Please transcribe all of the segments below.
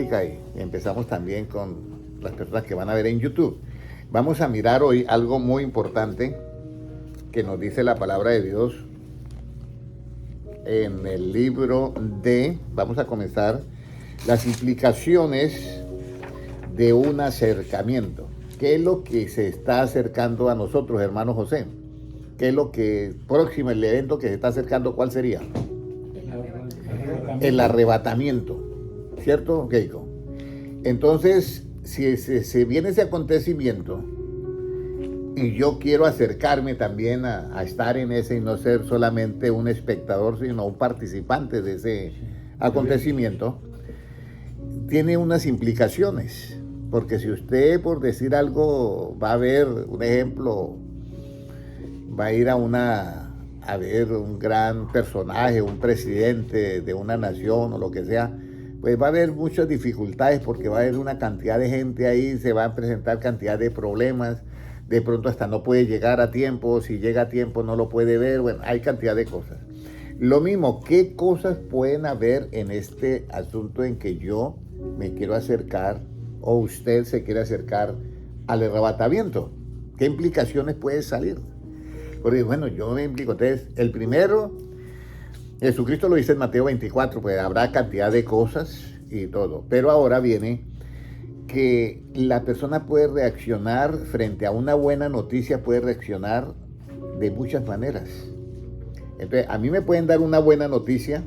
Y empezamos también con las personas que van a ver en YouTube. Vamos a mirar hoy algo muy importante que nos dice la palabra de Dios en el libro vamos a comenzar, las implicaciones de un acercamiento. ¿Qué es lo que se está acercando a nosotros, hermano José? ¿Qué es lo que próximo, el evento que se está acercando, cuál sería? El arrebatamiento, ¿cierto, Keiko? Entonces, si se viene ese acontecimiento y yo quiero acercarme también a estar en ese y no ser solamente un espectador, sino un participante de ese acontecimiento, tiene unas implicaciones. Porque si usted, por decir algo, va a ver, un ejemplo, va a ir a ver un gran personaje, un presidente de una nación o lo que sea, pues va a haber muchas dificultades porque va a haber una cantidad de gente ahí, se va a presentar cantidad de problemas, de pronto hasta no puede llegar a tiempo, si llega a tiempo no lo puede ver, bueno, hay cantidad de cosas. Lo mismo, ¿qué cosas pueden haber en este asunto en que yo me quiero acercar o usted se quiere acercar al arrebatamiento? ¿Qué implicaciones puede salir? Porque bueno, yo me implico. Entonces, el primero, Jesucristo lo dice en Mateo 24, pues habrá cantidad de cosas y todo. Pero ahora viene que la persona puede reaccionar frente a una buena noticia, puede reaccionar de muchas maneras. Entonces, a mí me pueden dar una buena noticia,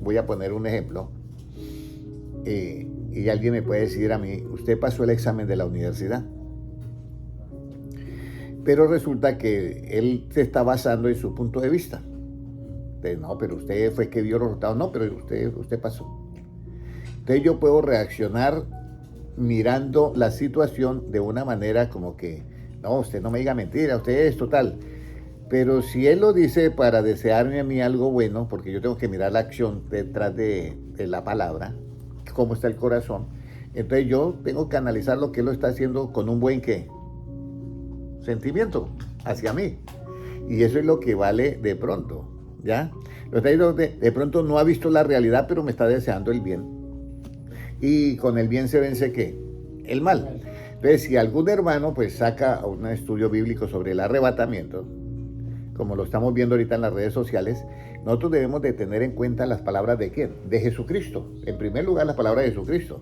voy a poner un ejemplo, y alguien me puede decir a mí, usted pasó el examen de la universidad. Pero resulta que él se está basando en su punto de vista. Entonces, no, pero usted fue que vio los resultados. No, pero usted pasó. Entonces yo puedo reaccionar mirando la situación de una manera como que, no, usted no me diga mentira, usted es total. Pero si él lo dice para desearme a mí algo bueno, porque yo tengo que mirar la acción detrás de la palabra, cómo está el corazón, entonces yo tengo que analizar lo que él lo está haciendo con un buen ¿qué? Sentimiento hacia mí. Y eso es lo que vale de pronto, ¿ya? De pronto no ha visto la realidad, pero me está deseando el bien. Y con el bien se vence ¿qué? El mal. Entonces, si algún hermano pues saca un estudio bíblico sobre el arrebatamiento, como lo estamos viendo ahorita en las redes sociales, nosotros debemos de tener en cuenta las palabras de ¿quién? De Jesucristo. En primer lugar, las palabras de Jesucristo.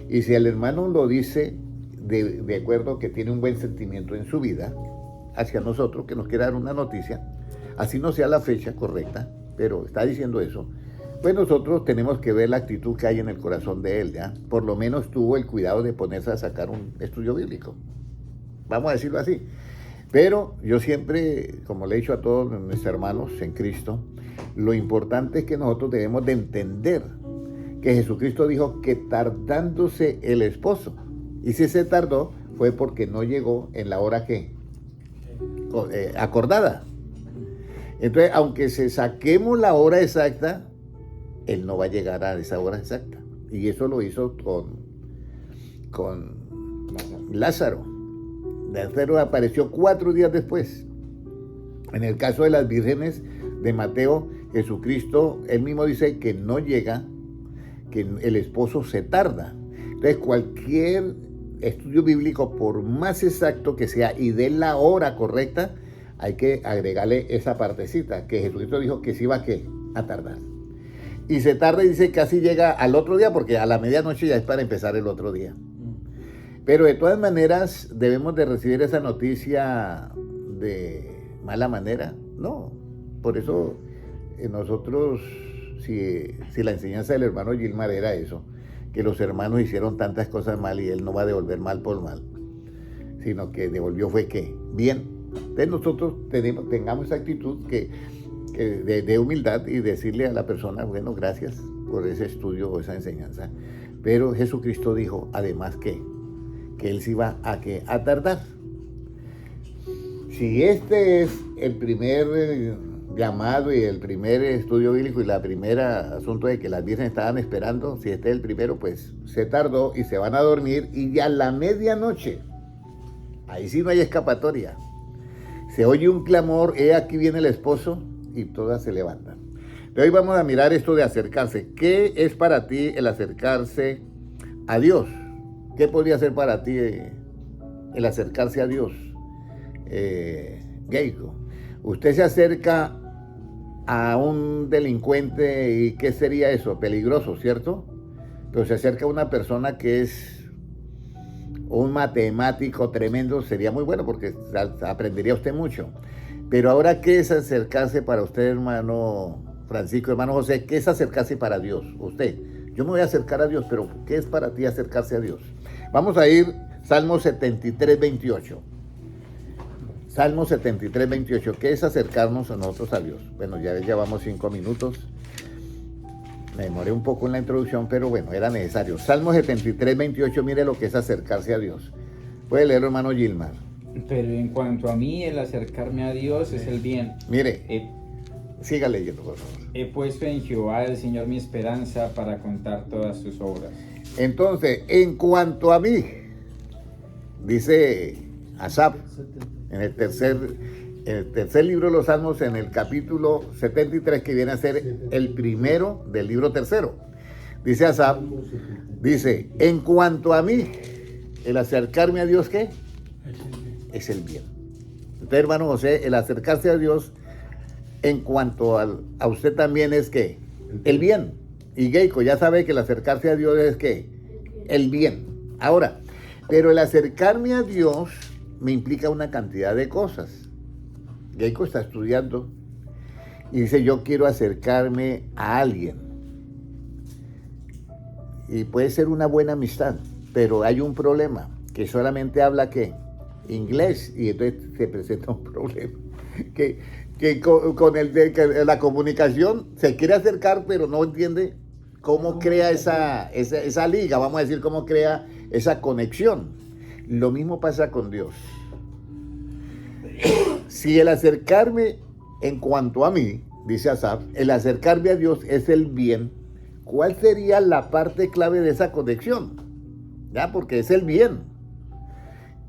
Y si el hermano lo dice de acuerdo que tiene un buen sentimiento en su vida hacia nosotros, que nos quiere dar una noticia, así no sea la fecha correcta, pero está diciendo eso, pues nosotros tenemos que ver la actitud que hay en el corazón de él, ¿ya? Por lo menos tuvo el cuidado de ponerse a sacar un estudio bíblico, vamos a decirlo así. Pero yo siempre, como le he dicho a todos mis hermanos en Cristo, lo importante es que nosotros debemos de entender que Jesucristo dijo que tardándose el esposo, y si se tardó fue porque no llegó en la hora que acordada. Entonces, aunque se saquemos la hora exacta, él no va a llegar a esa hora exacta. Y eso lo hizo con Lázaro. Lázaro apareció 4 días después. En el caso de las vírgenes de Mateo, Jesucristo, él mismo dice que no llega, que el esposo se tarda. Entonces, cualquier estudio bíblico, por más exacto que sea y de la hora correcta, hay que agregarle esa partecita, que Jesucristo dijo que se iba a tardar. Y se tarda y dice que casi llega al otro día, porque a la medianoche ya es para empezar el otro día. Pero de todas maneras, ¿debemos de recibir esa noticia de mala manera? No. Por eso nosotros, si la enseñanza del hermano Gilmar era eso, que los hermanos hicieron tantas cosas mal y él no va a devolver mal por mal, sino que devolvió fue ¿qué? Bien. Entonces nosotros tengamos esa actitud de humildad y decirle a la persona, bueno, gracias por ese estudio o esa enseñanza. Pero Jesucristo dijo además que él se iba a tardar. Si este es el primer llamado y el primer estudio bíblico y la primera asunto de que las vírgenes estaban esperando, si este es el primero, pues se tardó y se van a dormir y ya a la medianoche, ahí sí no hay escapatoria, se oye un clamor, aquí viene el esposo, y todas se levantan. Hoy vamos a mirar esto de acercarse. ¿Qué es para ti el acercarse a Dios. ¿Qué podría ser para ti el acercarse a Dios? Geico, usted se acerca a un delincuente y ¿qué sería eso? Peligroso, ¿cierto? Pero se acerca a una persona que es un matemático tremendo, sería muy bueno porque aprendería usted mucho. Pero ahora, ¿qué es acercarse para usted, hermano Francisco, hermano José? ¿Qué es acercarse para Dios? Usted, yo me voy a acercar a Dios, pero ¿qué es para ti acercarse a Dios? Vamos a ir Salmo 73, 28. Salmo 73, 28. ¿Qué es acercarnos a nosotros a Dios? Bueno, ya llevamos 5 minutos. Me demoré un poco en la introducción, pero bueno, era necesario. Salmo 73, 28, mire lo que es acercarse a Dios. Puede leer, hermano Gilmar. Pero en cuanto a mí, el acercarme a Dios es el bien. Mire, siga leyendo, por favor. He puesto en Jehová el Señor mi esperanza para contar todas sus obras. Entonces, en cuanto a mí, dice Asaf, en el tercer libro de los Salmos, en el capítulo 73, que viene a ser el primero del libro tercero. Dice Asaf, dice, en cuanto a mí, el acercarme a Dios, ¿qué? Es el bien. Entonces, hermano José, el acercarse a Dios, en cuanto a usted también es ¿qué? El bien. Y Geico ya sabe que el acercarse a Dios es ¿qué? El bien. Ahora, pero el acercarme a Dios me implica una cantidad de cosas. Geico está estudiando y dice, yo quiero acercarme a alguien. Y puede ser una buena amistad, pero hay un problema, que solamente habla ¿qué? Inglés, y entonces se presenta un problema. Que con la comunicación se quiere acercar, pero no entiende cómo crea esa liga, vamos a decir, cómo crea esa conexión. Lo mismo pasa con Dios. Si el acercarme, en cuanto a mí, dice Asaf, el acercarme a Dios es el bien, ¿cuál sería la parte clave de esa conexión? ¿Ya? Porque es el bien.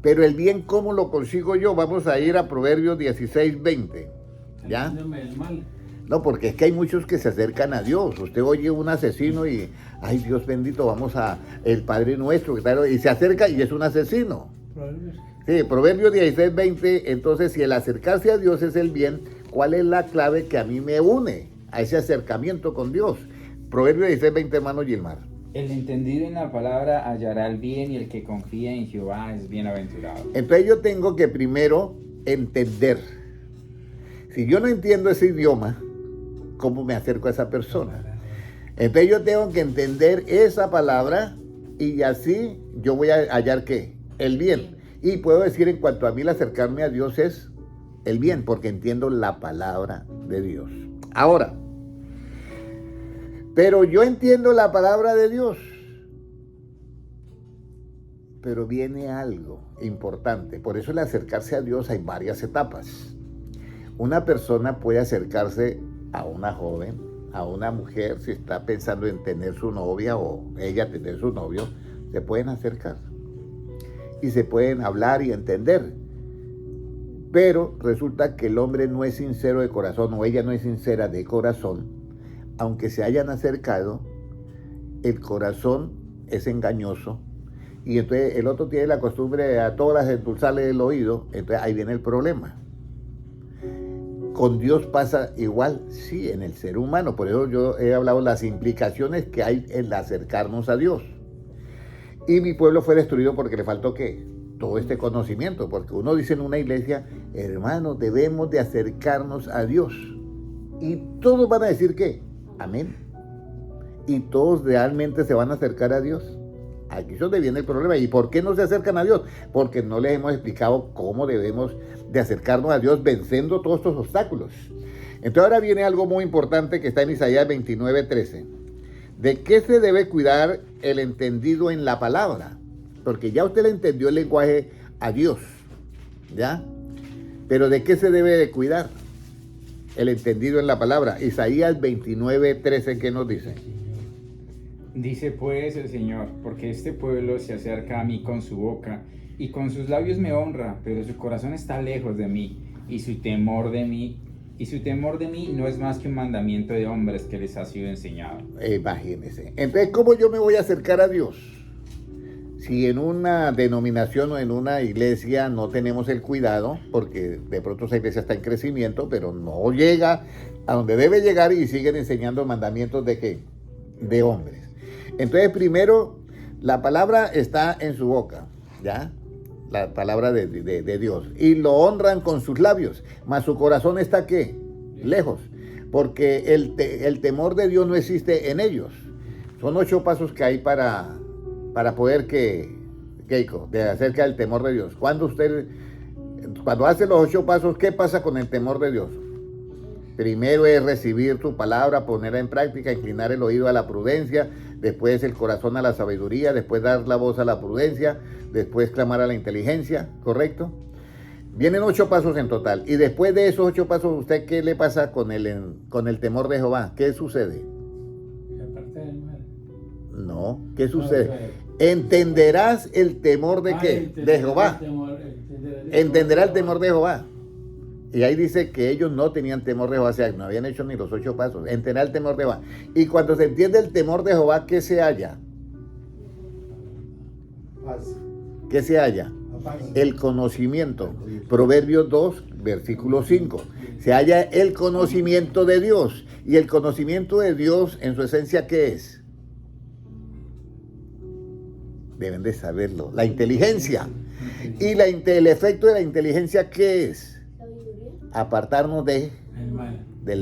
Pero el bien, ¿cómo lo consigo yo? Vamos a ir a Proverbios 16, 20. ¿Ya? No, porque es que hay muchos que se acercan a Dios. Usted oye un asesino y, ay, Dios bendito, vamos a el Padre Nuestro, claro, y se acerca y es un asesino. Sí, Proverbios 16, 20. Entonces, si el acercarse a Dios es el bien, ¿cuál es la clave que a mí me une a ese acercamiento con Dios? Proverbios 16, 20, hermano Gilmar. El entendido en la palabra hallará el bien, y el que confía en Jehová es bienaventurado. Entonces yo tengo que primero entender. Si yo no entiendo ese idioma, ¿cómo me acerco a esa persona? Entonces yo tengo que entender esa palabra y así yo voy a hallar ¿qué? El bien. Y puedo decir, en cuanto a mí, el acercarme a Dios es el bien, porque entiendo la palabra de Dios. Ahora, pero yo entiendo la palabra de Dios, pero viene algo importante. Por eso el acercarse a Dios hay varias etapas. Una persona puede acercarse a una joven, a una mujer, si está pensando en tener su novia o ella tener su novio, se pueden acercar y se pueden hablar y entender. Pero resulta que el hombre no es sincero de corazón o ella no es sincera de corazón. Aunque se hayan acercado, el corazón es engañoso y entonces el otro tiene la costumbre de a todas endulzarle el oído, entonces ahí viene el problema. Con Dios pasa igual, sí, en el ser humano. Por eso yo he hablado de las implicaciones que hay en acercarnos a Dios. Y mi pueblo fue destruido porque le faltó ¿qué? Todo este conocimiento. Porque uno dice en una iglesia, hermanos, debemos de acercarnos a Dios. Y todos van a decir ¿qué? Amén. Y todos realmente se van a acercar a Dios. Aquí es donde viene el problema. ¿Y por qué no se acercan a Dios? Porque no les hemos explicado cómo debemos de acercarnos a Dios venciendo todos estos obstáculos. Entonces ahora viene algo muy importante que está en Isaías 29, 13. ¿De qué se debe cuidar el entendido en la palabra? Porque ya usted le entendió el lenguaje a Dios, ¿ya? Pero ¿de qué se debe de cuidar el entendido en la palabra? Isaías 29, 13, ¿qué nos dice? Dice pues el Señor, porque este pueblo se acerca a mí con su boca y con sus labios me honra, pero su corazón está lejos de mí y su temor de mí no es más que un mandamiento de hombres que les ha sido enseñado. Imagínense. Entonces, ¿cómo yo me voy a acercar a Dios? si en una denominación o en una iglesia no tenemos el cuidado, porque de pronto esa iglesia está en crecimiento, pero no llega a donde debe llegar y siguen enseñando mandamientos de ¿qué? De hombres. Entonces, primero, la palabra está en su boca, ¿ya? La palabra de Dios. Y lo honran con sus labios, mas su corazón está ¿qué? Lejos, porque el temor de Dios no existe en ellos. Son 8 pasos que hay para poder de acerca del temor de Dios. Cuando hace los 8 pasos, ¿qué pasa con el temor de Dios? Primero es recibir tu palabra, ponerla en práctica, inclinar el oído a la prudencia, después el corazón a la sabiduría, después dar la voz a la prudencia, después clamar a la inteligencia, ¿correcto? Vienen 8 pasos en total. Y después de esos 8 pasos, ¿usted qué le pasa con el temor de Jehová? ¿Qué sucede? No, ¿qué sucede? Entenderás el temor de qué? De Jehová. Entenderá el temor de Jehová. Y ahí dice que ellos no tenían temor de Jehová, o sea, no habían hecho ni los 8 pasos. Entenderá el temor de Jehová. Y cuando se entiende el temor de Jehová, ¿qué se halla? ¿Qué se halla? El conocimiento. Proverbios 2, versículo 5. Se halla el conocimiento de Dios. Y el conocimiento de Dios, en su esencia, ¿qué es? Deben de saberlo. La inteligencia. Y el efecto de la inteligencia, ¿qué es? Apartarnos del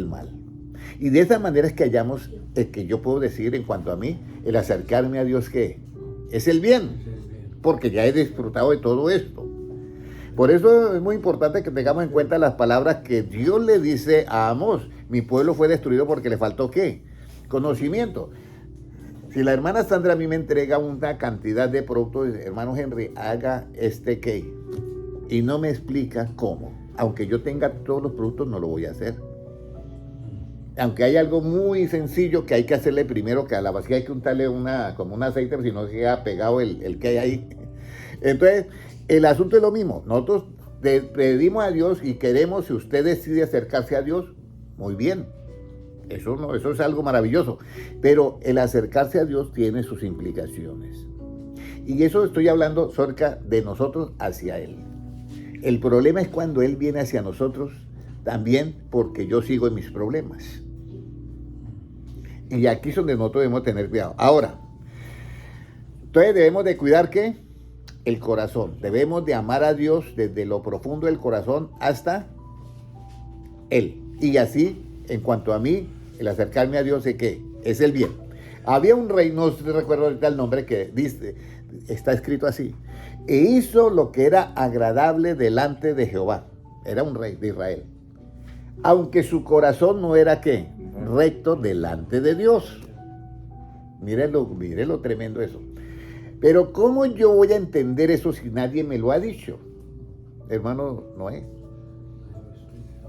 mal. Y de esa manera es que hallamos, que yo puedo decir en cuanto a mí, el acercarme a Dios, ¿qué? Es el bien, porque ya he disfrutado de todo esto. Por eso es muy importante que tengamos en cuenta las palabras que Dios le dice a Amós. Mi pueblo fue destruido porque le faltó ¿qué? Conocimiento. Si la hermana Sandra a mí me entrega una cantidad de productos, hermano Henry, haga ¿qué? Y no me explica cómo. Aunque yo tenga todos los productos, no lo voy a hacer. Aunque hay algo muy sencillo que hay que hacerle primero, que a la vasija hay que untarle como un aceite, si no se queda pegado el que hay ahí. Entonces, el asunto es lo mismo. Nosotros pedimos a Dios y queremos, si usted decide acercarse a Dios, muy bien. Eso es algo maravilloso. Pero el acercarse a Dios tiene sus implicaciones. Y eso estoy hablando cerca de nosotros hacia Él. El problema es cuando Él viene hacia nosotros también porque yo sigo en mis problemas. Y aquí es donde nosotros debemos tener cuidado. Ahora, entonces debemos de cuidar ¿qué? El corazón. Debemos de amar a Dios desde lo profundo del corazón hasta Él. Y así, en cuanto a mí, el acercarme a Dios es ¿qué? Es el bien. Había un rey, no recuerdo ahorita el nombre, que dice, está escrito así: e hizo lo que era agradable delante de Jehová. Era un rey de Israel. Aunque su corazón no era ¿qué? Recto delante de Dios. Mírenlo tremendo eso. Pero ¿cómo yo voy a entender eso si nadie me lo ha dicho? Hermano Noé.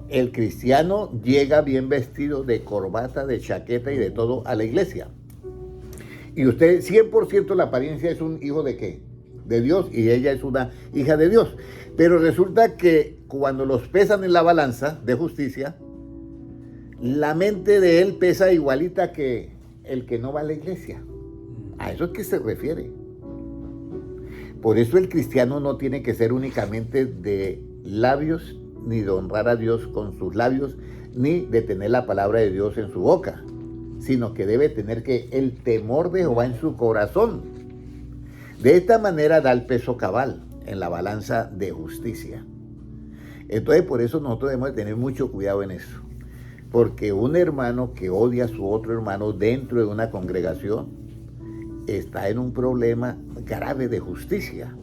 El cristiano llega bien vestido de corbata, de chaqueta y de todo a la iglesia. Y usted, 100% la apariencia es un hijo de ¿qué? De Dios, y ella es una hija de Dios. Pero resulta que cuando los pesan en la balanza de justicia, la mente de él pesa igualita que el que no va a la iglesia. A eso es que se refiere. Por eso el cristiano no tiene que ser únicamente de labios, ni de honrar a Dios con sus labios, ni de tener la palabra de Dios en su boca, sino que debe tener el temor de Jehová en su corazón. De esta manera da el peso cabal en la balanza de justicia. Entonces, por eso nosotros debemos de tener mucho cuidado en eso. Porque un hermano que odia a su otro hermano dentro de una congregación está en un problema grave de justicia.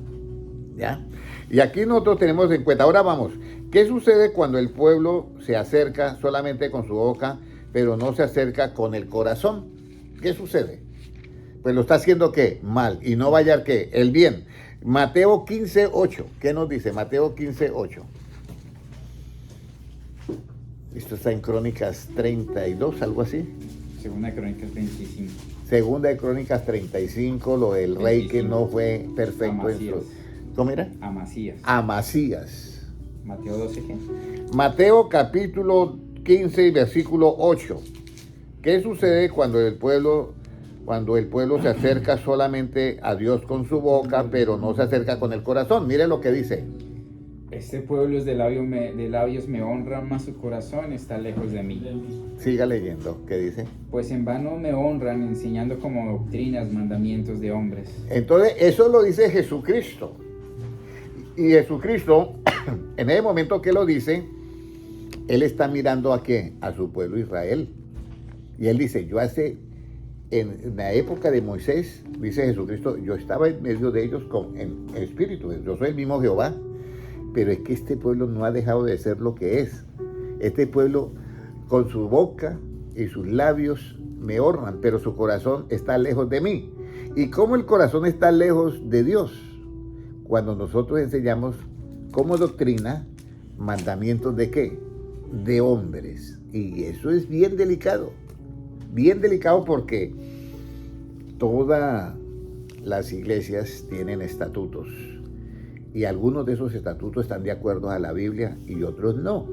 ¿Ya? Y aquí nosotros tenemos en cuenta, ahora vamos, ¿qué sucede cuando el pueblo se acerca solamente con su boca, pero no se acerca con el corazón? ¿Qué sucede? Pues lo está haciendo ¿qué? Mal, y no va a hallar ¿qué? El bien. Mateo 15:8, ¿qué nos dice? Mateo 15:8. Esto está en Crónicas 32, algo así. Segunda de Crónicas 25. Segunda de Crónicas 35, lo del 25. Rey que no fue perfecto Amasías. en su... ¿Cómo era? Amasías. Amasías. Mateo 12, ¿qué? Mateo capítulo 15 y versículo 8. ¿Qué sucede cuando el pueblo cuando el pueblo se acerca solamente a Dios con su boca, pero no se acerca con el corazón. Mire lo que dice. Este pueblo es de labios me honra, mas su corazón está lejos de mí. Siga leyendo, ¿qué dice? Pues en vano me honran enseñando como doctrinas mandamientos de hombres. Entonces, eso lo dice Jesucristo. Y Jesucristo, en el momento que lo dice, Él está mirando ¿a qué? A su pueblo Israel. Y Él dice, en la época de Moisés, dice Jesucristo, yo estaba en medio de ellos en espíritu, yo soy el mismo Jehová. Pero es que este pueblo no ha dejado de ser lo que es. Este pueblo con su boca y sus labios me honran, pero su corazón está lejos de mí. ¿Y cómo el corazón está lejos de Dios? Cuando nosotros enseñamos como doctrina mandamientos ¿de qué? De hombres. Y eso es bien delicado porque todas las iglesias tienen estatutos. Y algunos de esos estatutos están de acuerdo a la Biblia y otros no.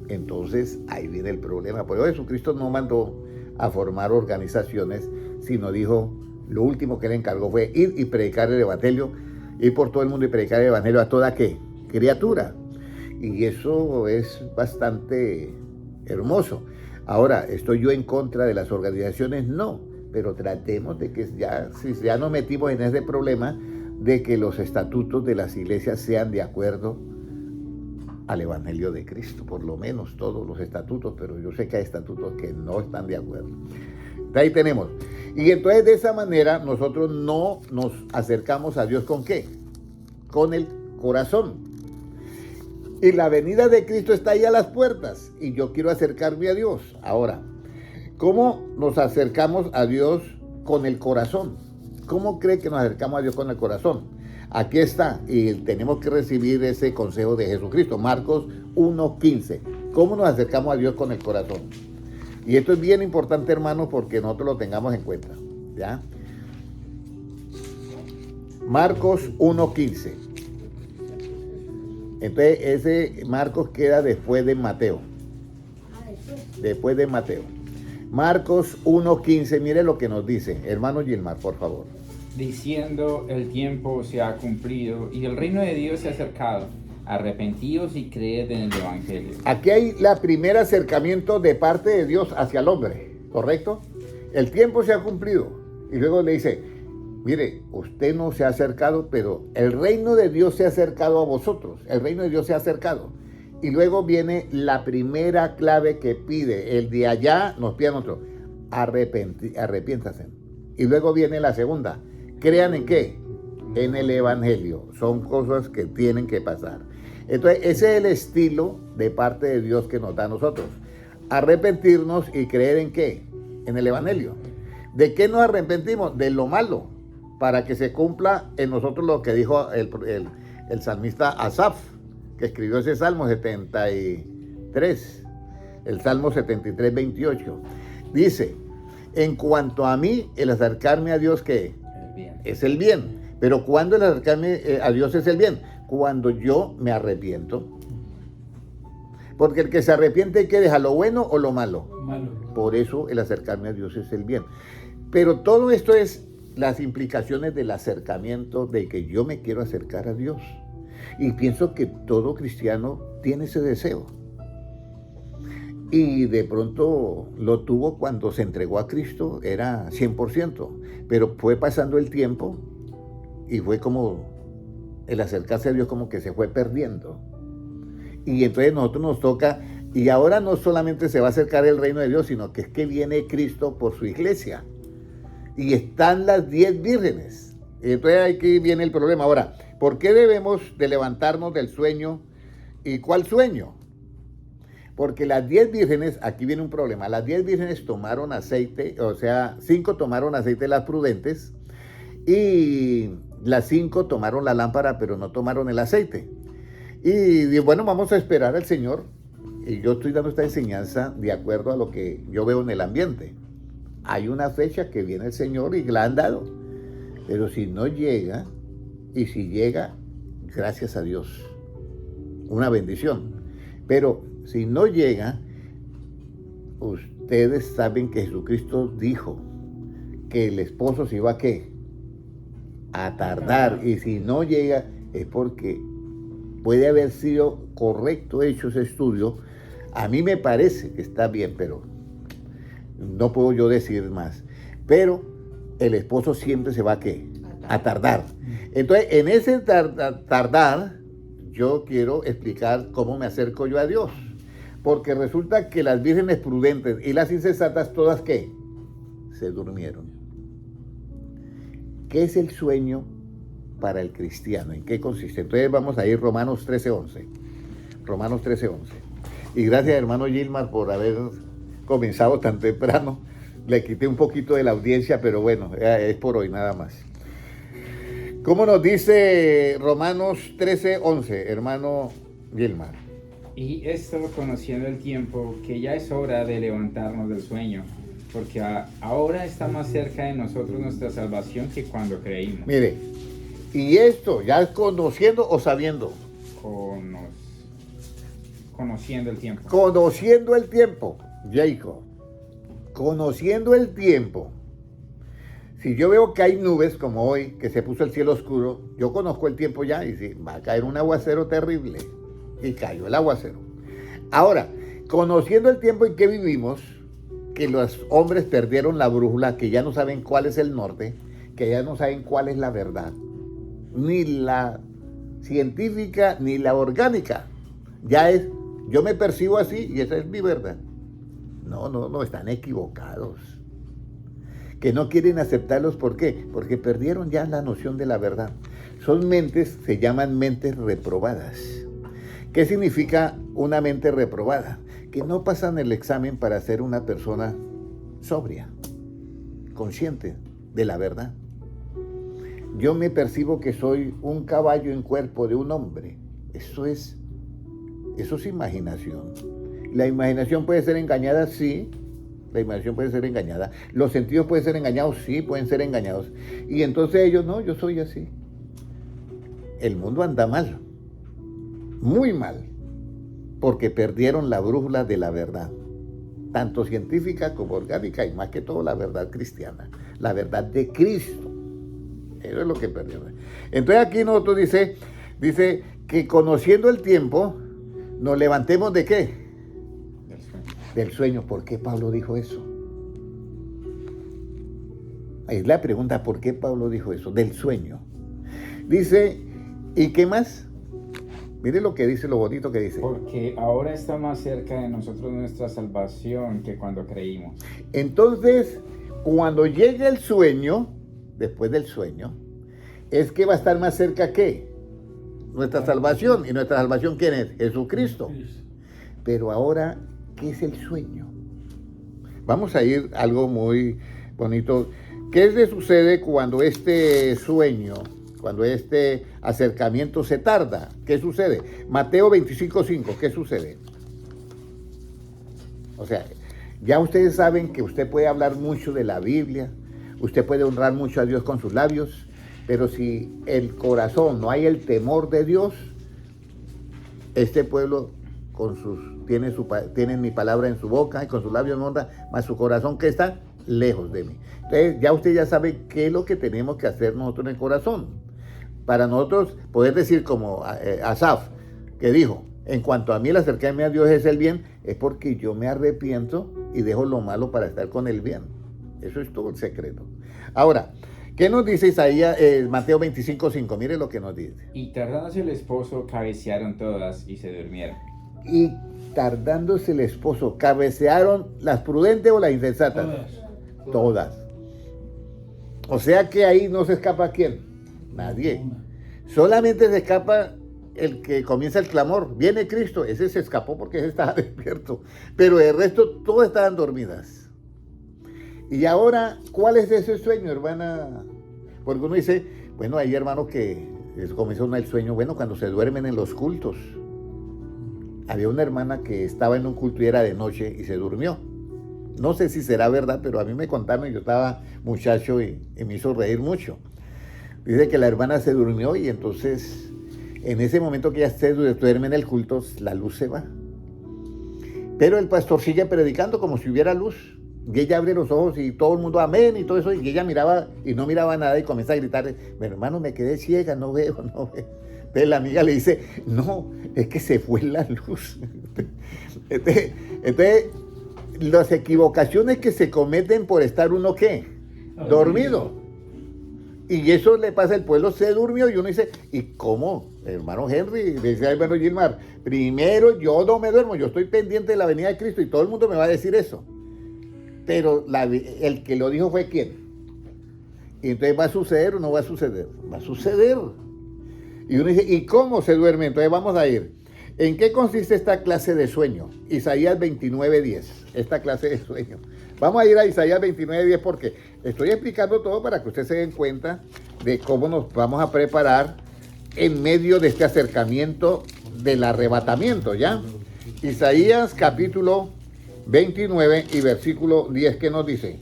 Entonces, ahí viene el problema. Por eso Jesucristo no mandó a formar organizaciones, sino dijo, lo último que le encargó fue ir y predicar el evangelio, ir por todo el mundo y predicar el evangelio a toda ¿qué? Criatura. Y eso es bastante hermoso. Ahora, ¿estoy yo en contra de las organizaciones? No, pero tratemos de que si ya nos metimos en ese problema, de que los estatutos de las iglesias sean de acuerdo al Evangelio de Cristo, por lo menos todos los estatutos, pero yo sé que hay estatutos que no están de acuerdo. Ahí tenemos. Y entonces de esa manera nosotros no nos acercamos a Dios ¿con qué? Con el corazón. Y la venida de Cristo está ahí a las puertas y yo quiero acercarme a Dios. Ahora, ¿cómo nos acercamos a Dios con el corazón? ¿Cómo cree que nos acercamos a Dios con el corazón? Aquí está, y tenemos que recibir ese consejo de Jesucristo, Marcos 1:15. ¿Cómo nos acercamos a Dios con el corazón? Y esto es bien importante, hermanos, porque nosotros lo tengamos en cuenta, ¿ya? Marcos 1:15. Entonces, ese Marcos queda después de Mateo. Después de Mateo. Marcos 1:15, mire lo que nos dice. Hermano Gilmar, por favor. Diciendo, el tiempo se ha cumplido y el reino de Dios se ha acercado. Arrepentíos y creed en el evangelio. Aquí hay el primer acercamiento de parte de Dios hacia el hombre, ¿correcto? El tiempo se ha cumplido. Y luego le dice, mire, usted no se ha acercado, pero el reino de Dios se ha acercado a vosotros. El reino de Dios se ha acercado. Y luego viene la primera clave que pide. El de allá nos pide a nosotros, arrepiéntase. Y luego viene la segunda. ¿Crean en qué? En el evangelio. Son cosas que tienen que pasar. Entonces, ese es el estilo de parte de Dios que nos da a nosotros. Arrepentirnos y creer en qué? En el evangelio. ¿De qué nos arrepentimos? De lo malo, para que se cumpla en nosotros lo que dijo el salmista Asaf, que escribió ese Salmo 73, el Salmo 73, 28. Dice, en cuanto a mí, el acercarme a Dios, ¿qué? Es el bien. Pero ¿cuándo el acercarme a Dios es el bien? Cuando yo me arrepiento. Porque el que se arrepiente, ¿qué deja? ¿Lo bueno o lo malo? Malo. Por eso el acercarme a Dios es el bien. Pero todo esto es las implicaciones del acercamiento, de que yo me quiero acercar a Dios. Y pienso que todo cristiano tiene ese deseo. Y de pronto lo tuvo cuando se entregó a Cristo, era 100%. Pero fue pasando el tiempo y fue como el acercarse a Dios como que se fue perdiendo. Y entonces nosotros nos toca, y ahora no solamente se va a acercar el reino de Dios, sino que es que viene Cristo por su iglesia. Y están las 10 vírgenes. Y entonces aquí viene el problema. Ahora, ¿por qué debemos de levantarnos del sueño? ¿Y cuál sueño? Porque las 10 vírgenes, aquí viene un problema, las 10 vírgenes tomaron aceite, o sea, 5 tomaron aceite, las prudentes, y las 5 tomaron la lámpara, pero no tomaron el aceite. Y bueno, vamos a esperar al Señor, y yo estoy dando esta enseñanza de acuerdo a lo que yo veo en el ambiente. Hay una fecha que viene el Señor y la han dado, pero si no llega, y si llega, gracias a Dios, una bendición. Pero si no llega, ustedes saben que Jesucristo dijo que el esposo se iba a qué, a tardar, y si no llega es porque puede haber sido correcto hecho ese estudio. A mí me parece que está bien, pero no puedo yo decir más. Pero el esposo siempre se va a qué, a tardar. Entonces, en ese tardar, yo quiero explicar cómo me acerco yo a Dios. Porque resulta que las vírgenes prudentes y las insensatas, todas ¿qué? Se durmieron. ¿Qué es el sueño para el cristiano? ¿En qué consiste? Entonces vamos a ir Romanos 13:11. Romanos 13:11. Y gracias, hermano Gilmar, por haber comenzado tan temprano. Le quité un poquito de la audiencia, pero bueno, es por hoy nada más. ¿Cómo nos dice Romanos 13:11, hermano Gilmar? Y esto conociendo el tiempo, que ya es hora de levantarnos del sueño, porque ahora está más cerca de nosotros nuestra salvación que cuando creímos. Mire, y esto, ¿ya es conociendo o sabiendo? Conociendo el tiempo. Conociendo el tiempo, Jacob. Conociendo el tiempo. Si yo veo que hay nubes como hoy, que se puso el cielo oscuro, yo conozco el tiempo ya y si va a caer un aguacero terrible. Y cayó el aguacero. Ahora, conociendo el tiempo en que vivimos, que los hombres perdieron la brújula, que ya no saben cuál es el norte, que ya no saben cuál es la verdad, ni la científica ni la orgánica. Ya es, yo me percibo así y esa es mi verdad. No, están equivocados. Que no quieren aceptarlos, ¿por qué? Porque perdieron ya la noción de la verdad. Son mentes, se llaman mentes reprobadas. ¿Qué significa una mente reprobada? Que no pasan el examen para ser una persona sobria, consciente de la verdad. Yo me percibo que soy un caballo en cuerpo de un hombre. Eso es imaginación. La imaginación puede ser engañada, sí. La imaginación puede ser engañada. Los sentidos pueden ser engañados, sí, pueden ser engañados. Y entonces ellos, no, yo soy así. El mundo anda mal. Muy mal, porque perdieron la brújula de la verdad, tanto científica como orgánica y más que todo la verdad cristiana, la verdad de Cristo. Eso es lo que perdieron. Entonces aquí nosotros dice que conociendo el tiempo, nos levantemos ¿de qué? Del sueño. ¿Por qué Pablo dijo eso? Es la pregunta, ¿por qué Pablo dijo eso? Del sueño. Dice, ¿y qué más? Mire lo que dice, lo bonito que dice. Porque ahora está más cerca de nosotros nuestra salvación que cuando creímos. Entonces, cuando llegue el sueño, después del sueño, es que va a estar más cerca ¿qué? Nuestra salvación. ¿Y nuestra salvación quién es? Jesucristo. Pero ahora, ¿qué es el sueño? Vamos a ir a algo muy bonito. ¿Qué le sucede cuando este sueño, cuando este acercamiento se tarda? ¿Qué sucede? Mateo 25:5, ¿qué sucede? O sea, ya ustedes saben que usted puede hablar mucho de la Biblia, usted puede honrar mucho a Dios con sus labios, pero si el corazón no hay el temor de Dios, este pueblo tiene mi palabra en su boca y con sus labios me honra, mas su corazón que está lejos de mí. Entonces ya usted ya sabe qué es lo que tenemos que hacer nosotros en el corazón. Para nosotros poder decir como Asaf, que dijo, en cuanto a mí el acercarme a Dios es el bien, es porque yo me arrepiento y dejo lo malo para estar con el bien. Eso es todo el secreto. Ahora, ¿qué nos dice Isaías, Mateo 25:5? Mire lo que nos dice. Y tardándose el esposo, cabecearon todas y se durmieron. Y tardándose el esposo, ¿cabecearon las prudentes o las insensatas? Todas. O sea que ahí no se escapa ¿quién? Nadie. Solamente se escapa el que comienza el clamor. Viene Cristo, ese se escapó porque ese estaba despierto. Pero el resto, todas estaban dormidas. Y ahora, ¿cuál es ese sueño, hermana? Porque uno dice, bueno, hay hermanos que les comenzó el sueño, bueno, cuando se duermen en los cultos. Había una hermana que estaba en un culto y era de noche y se durmió. No sé si será verdad, pero a mí me contaron y yo estaba muchacho y me hizo reír mucho. Dice que la hermana se durmió y entonces en ese momento que ella se duerme en el culto, la luz se va. Pero el pastor sigue predicando como si hubiera luz. Y ella abre los ojos y todo el mundo amén y todo eso, y ella miraba y no miraba nada y comienza a gritar, mi hermano, me quedé ciega, no veo, no veo. Entonces la amiga le dice, no, es que se fue la luz. Entonces, las equivocaciones que se cometen por estar uno, ¿qué? Dormido. Y eso le pasa, el pueblo se durmió y uno dice, ¿y cómo? Hermano Henry, decía el hermano Gilmar, primero yo no me duermo, yo estoy pendiente de la venida de Cristo y todo el mundo me va a decir eso. Pero el que lo dijo fue ¿quién? Y entonces ¿va a suceder o no va a suceder? Va a suceder. Y uno dice, ¿y cómo se duerme? Entonces vamos a ir. ¿En qué consiste esta clase de sueño? Isaías 29:10, esta clase de sueño. Vamos a ir a Isaías 29:10 porque estoy explicando todo para que ustedes se den cuenta de cómo nos vamos a preparar en medio de este acercamiento del arrebatamiento, ¿ya? Isaías capítulo 29 y versículo 10, ¿qué nos dice?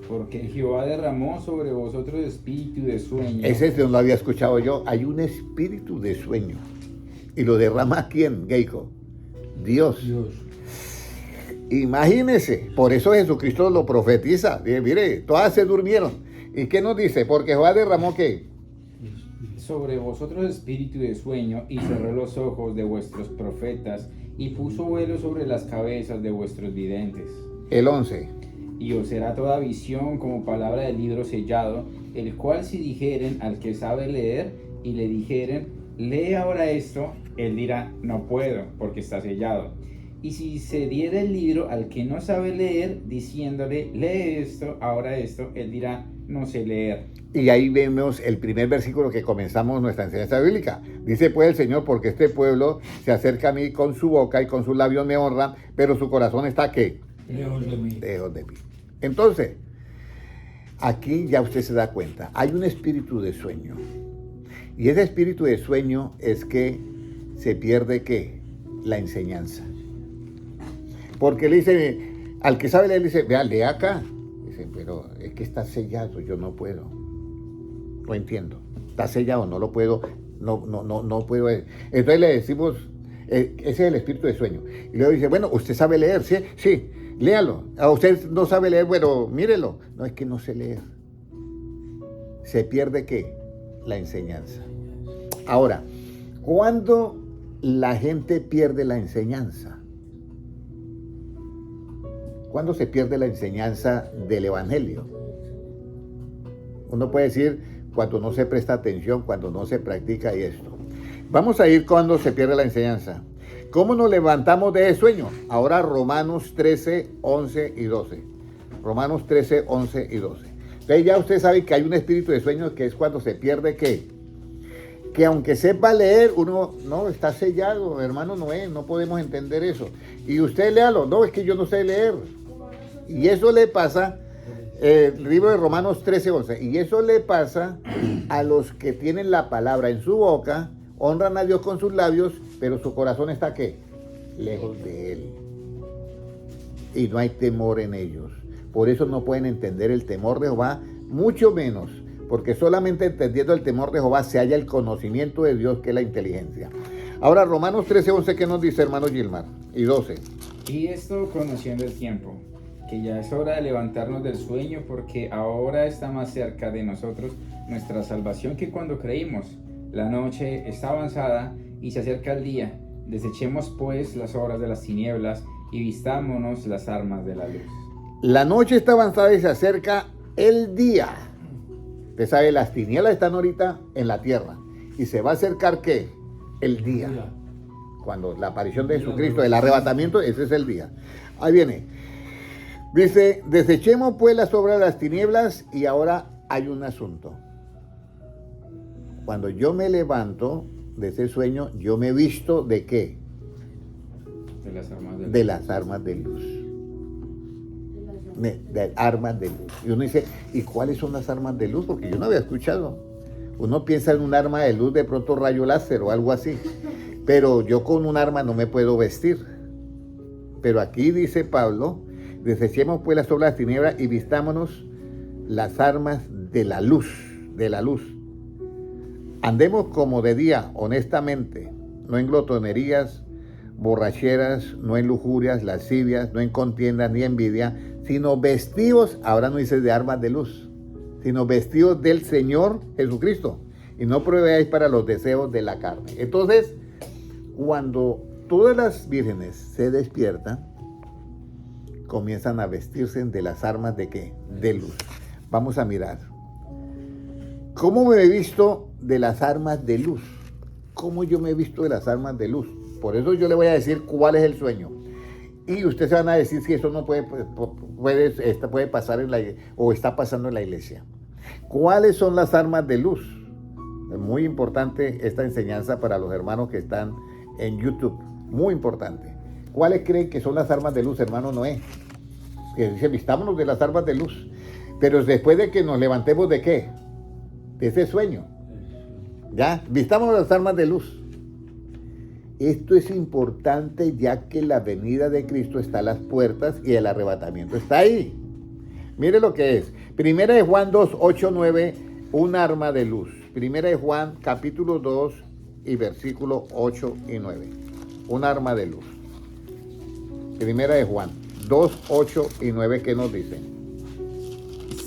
Porque Jehová derramó sobre vosotros espíritu de sueño. Ese no lo había escuchado yo. Hay un espíritu de sueño. ¿Y lo derrama quién, Geico? Dios. Imagínese, por eso Jesucristo lo profetiza. Mire, todas se durmieron. ¿Y qué nos dice? Porque Jehová derramó ¿qué? Sobre vosotros espíritu de sueño, y cerró los ojos de vuestros profetas, y puso velo sobre las cabezas de vuestros videntes. El 11. Y os será toda visión como palabra del libro sellado, el cual si dijeren al que sabe leer, y le dijeren, lee ahora esto, él dirá, no puedo, porque está sellado. Y si se diera el libro al que no sabe leer, diciéndole, lee esto, ahora esto, él dirá, no sé leer. Y ahí vemos el primer versículo que comenzamos nuestra enseñanza bíblica. Dice pues el Señor, porque este pueblo se acerca a mí con su boca y con sus labios me honran, pero su corazón está ¿qué? Lejos de mí. Lejos de mí. Entonces, aquí ya usted se da cuenta, hay un espíritu de sueño. Y ese espíritu de sueño es que se pierde ¿qué? La enseñanza. Porque le dice, al que sabe leer, le dice, vea, lee acá. Dice, pero es que está sellado, yo no puedo. No entiendo. Está sellado, no lo puedo, no puedo. Entonces le decimos, ese es el espíritu de sueño. Y luego dice, bueno, ¿usted sabe leer? Sí, sí, léalo. ¿A usted no sabe leer? Bueno, mírelo. No, es que no sé leer. ¿Se pierde qué? La enseñanza. Ahora, ¿cuándo la gente pierde la enseñanza? ¿Cuándo se pierde la enseñanza del evangelio? Uno puede decir cuando no se presta atención, cuando no se practica y esto. Vamos a ir cuando se pierde la enseñanza. ¿Cómo nos levantamos de ese sueño? Ahora Romanos 13, 11 y 12. Romanos 13, 11 y 12. Entonces ya usted sabe que hay un espíritu de sueño que es cuando se pierde ¿qué? Que aunque sepa leer, uno no está sellado, hermano Noé, no podemos entender eso. Y usted léalo, no, es que yo no sé leer. Y eso le pasa, el libro de Romanos 13, 11, y eso le pasa a los que tienen la palabra en su boca, honran a Dios con sus labios, pero su corazón está ¿qué? Lejos de Él. Y no hay temor en ellos. Por eso no pueden entender el temor de Jehová, mucho menos, porque solamente entendiendo el temor de Jehová se halla el conocimiento de Dios, que es la inteligencia. Ahora, Romanos 13, 11, ¿qué nos dice, hermano Gilmar? Y 12. Y esto conociendo el tiempo, que ya es hora de levantarnos del sueño, porque ahora está más cerca de nosotros nuestra salvación que cuando creímos. La noche está avanzada y se acerca el día. Desechemos pues las obras de las tinieblas y vistámonos las armas de la luz. La noche está avanzada y se acerca el día. Usted sabe, las tinieblas están ahorita en la tierra. ¿Y se va a acercar qué? El día. Cuando la aparición de Jesucristo, el arrebatamiento, ese es el día. Ahí viene. Dice, desechemos pues las obras de las tinieblas, y ahora hay un asunto. Cuando yo me levanto de ese sueño, yo me visto ¿de qué? De las armas de luz. De las armas de luz. De armas de luz. Y uno dice, ¿y cuáles son las armas de luz? Porque yo no había escuchado. Uno piensa en un arma de luz, de pronto rayo láser o algo así. Pero yo con un arma no me puedo vestir. Pero aquí dice Pablo, desechemos pues las obras de las tinieblas y vistámonos las armas de la luz, de la luz. Andemos como de día, honestamente, no en glotonerías, borracheras, no en lujurias, lascivias, no en contiendas ni envidia, sino vestidos, ahora no dice de armas de luz, sino vestidos del Señor Jesucristo. Y no proveáis para los deseos de la carne. Entonces, cuando todas las vírgenes se despiertan, comienzan a vestirse de las armas de ¿qué? De luz. Vamos a mirar. ¿Cómo me he visto de las armas de luz? ¿Cómo yo me he visto de las armas de luz? Por eso yo le voy a decir cuál es el sueño. Y ustedes van a decir si eso no puede pasar en la o está pasando en la iglesia. ¿Cuáles son las armas de luz? Es muy importante esta enseñanza para los hermanos que están en YouTube. Muy importante. ¿Cuáles creen que son las armas de luz, hermano Noé? Que dice, vistámonos de las armas de luz. Pero después de que nos levantemos ¿de qué? De ese sueño. ¿Ya? Vistámonos de las armas de luz. Esto es importante ya que la venida de Cristo está a las puertas y el arrebatamiento está ahí. Mire lo que es. Primera de Juan 2, 8, 9, un arma de luz. Primera de Juan, capítulo 2 y versículo 8 y 9. Un arma de luz. Primera de Juan 2, 8 y 9, ¿qué nos dicen?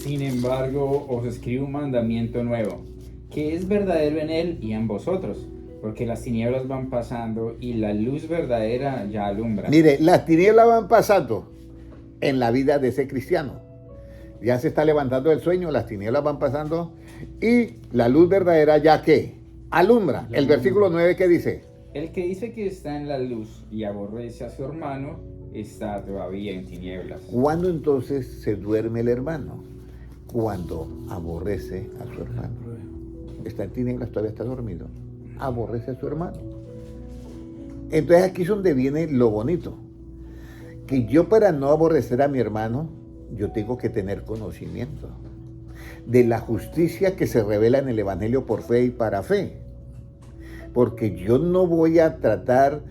Sin embargo, os escribo un mandamiento nuevo, que es verdadero en él y en vosotros, porque las tinieblas van pasando y la luz verdadera ya alumbra. Mire, las tinieblas van pasando en la vida de ese cristiano. Ya se está levantando el sueño, las tinieblas van pasando y la luz verdadera ya ¿qué? Alumbra. El versículo 9, ¿qué dice? El que dice que está en la luz y aborrece a su hermano, está todavía en tinieblas. ¿Cuándo entonces se duerme el hermano? Cuando aborrece a su hermano. Está en tinieblas, todavía está dormido. Aborrece a su hermano. Entonces aquí es donde viene lo bonito. Que yo, para no aborrecer a mi hermano, yo tengo que tener conocimiento de la justicia que se revela en el Evangelio por fe y para fe. Porque yo no voy a tratar,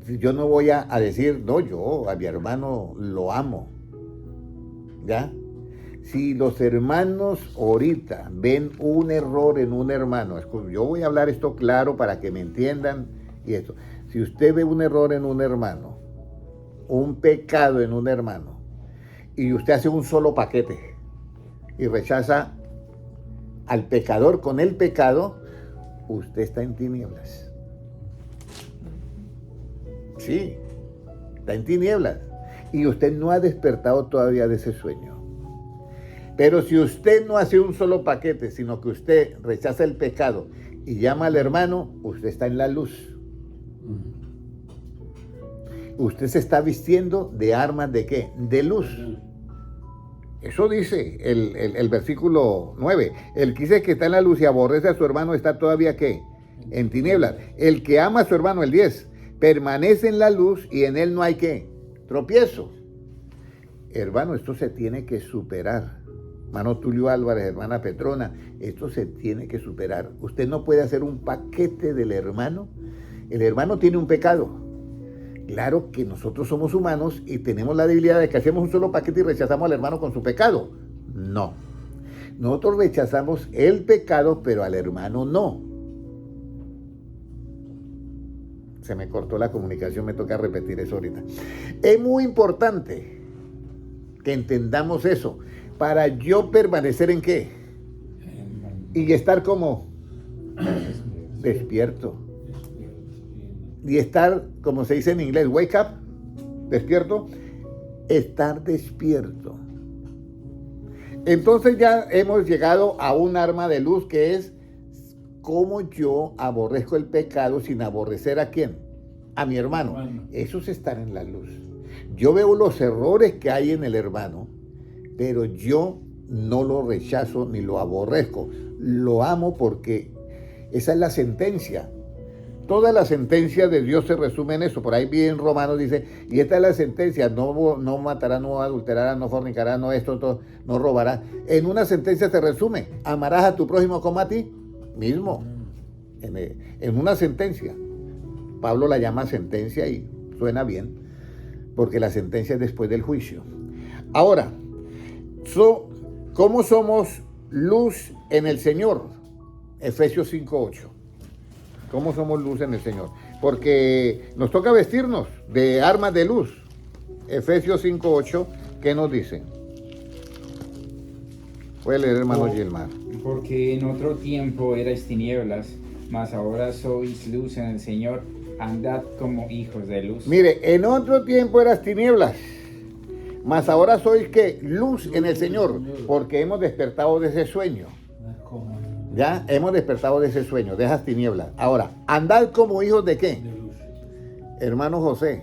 yo no voy a decir, no, yo a mi hermano lo amo. ¿Ya? Si los hermanos ahorita ven un error en un hermano, yo voy a hablar esto claro para que me entiendan y esto. Si usted ve un error en un hermano, un pecado en un hermano, y usted hace un solo paquete y rechaza al pecador con el pecado, usted está en tinieblas. Sí, está en tinieblas. Y usted no ha despertado todavía de ese sueño. Pero si usted no hace un solo paquete, sino que usted rechaza el pecado y llama al hermano, usted está en la luz. Usted se está vistiendo de armas ¿de qué? De luz. Eso dice el versículo 9. El que dice que está en la luz y aborrece a su hermano está todavía ¿qué? En tinieblas. El que ama a su hermano, el 10, permanece en la luz y en él no hay ¿qué? Tropiezo. Hermano, esto se tiene que superar. Hermano Tulio Álvarez, hermana Petrona, esto se tiene que superar. Usted no puede hacer un paquete del hermano. El hermano tiene un pecado. Claro que nosotros somos humanos y tenemos la debilidad de que hacemos un solo paquete y rechazamos al hermano con su pecado. No. Nosotros rechazamos el pecado, pero al hermano no. Se me cortó la comunicación, me toca repetir eso ahorita. Es muy importante que entendamos eso. Para yo permanecer ¿en qué? Y estar como despierto. Y estar, como se dice en inglés, wake up, despierto, estar despierto. Entonces ya hemos llegado a un arma de luz que es cómo yo aborrezco el pecado sin aborrecer ¿a quién? A mi hermano. Eso es estar en la luz. Yo veo los errores que hay en el hermano, pero yo no lo rechazo ni lo aborrezco. Lo amo porque esa es la sentencia. Toda la sentencia de Dios se resume en eso. Por ahí bien Romanos dice, y esta es la sentencia, no matará, no adulterará, no fornicará, no esto, no robará. En una sentencia se resume, amarás a tu prójimo como a ti mismo. En una sentencia. Pablo la llama sentencia y suena bien, porque la sentencia es después del juicio. Ahora, ¿cómo somos luz en el Señor? Efesios 5:8. ¿Cómo somos luz en el Señor? Porque nos toca vestirnos de armas de luz. Efesios 5:8, ¿Qué nos dice? Puede leer, hermano Gilmar. Porque en otro tiempo erais tinieblas, mas ahora sois luz en el Señor. Andad como hijos de luz. Mire, en otro tiempo eras tinieblas, mas ahora sois que luz en el Señor, porque hemos despertado de ese sueño. Ya hemos despertado de ese sueño, de esas tinieblas. Ahora, andad como hijos de qué? Hermano José,